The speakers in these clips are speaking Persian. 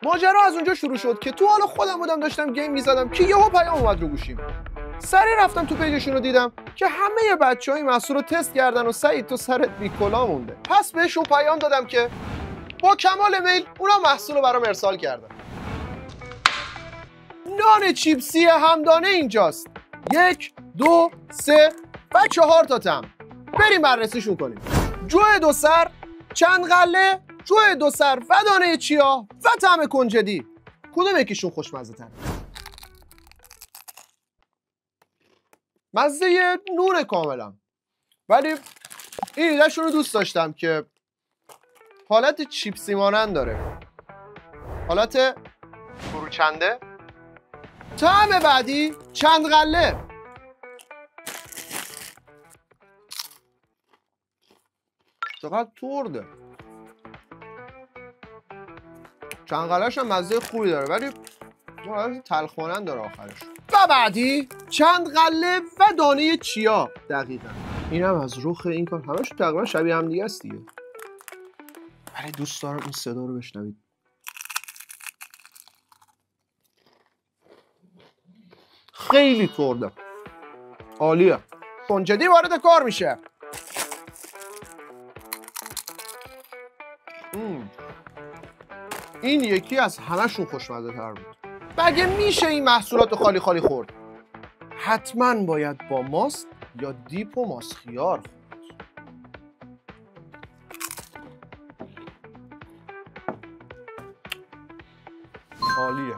ماجرا از اونجا شروع شد که تو حال خودم بودم داشتم گیم میزدم که یهو پیام اومد رو گوشیم. سریع رفتم تو پیجشون رو دیدم که همه بچه‌های محصول رو تست کردن و سعید تو سرت بیکلا مونده. پس بهشون پیام دادم که با کمال میل اونا محصول رو برام ارسال کردن. نان چیپسی همدانه اینجاست. 1 2 3 و 4 تا تم. بریم بررسیشون کنیم. جو 2 سر، چند غله، جو 2 سر و دانه چیا و طعم کنجدی. کدوم یکیشون خوشمزه تره؟ مزه نون کاملا، ولی این ایدهشون رو دوست داشتم که حالت چیپسی مانند داره، حالت فروچنده. طعم بعدی چند غله. چقدر ترده. چند غله‌اش هم مزه خوبی داره ولی حالت تلخ مانند داره آخرش. و بعدی چند غله و دانه چیا. دقیقاً اینم از رخ این کار همش تقریبا شبیه هم دیگه است دیگه. ولی دوست دارم این صدا رو بشنوید. خیلی ترده. عالیه. کنجدی وارد کار میشه. این یکی از همه‌شون خوشمزه تر بود. مگه میشه این محصولات رو خالی خالی خورد؟ حتما باید با ماست یا دیپ و ماسخیار خورد. عالیه.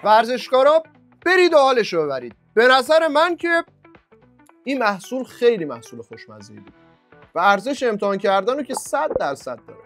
ورزشکارا برید و حالش رو ببرید. به نظر من که این محصول خیلی محصول خوشمزه‌ای بود و ارزش امتحان کردن رو که 100% داره.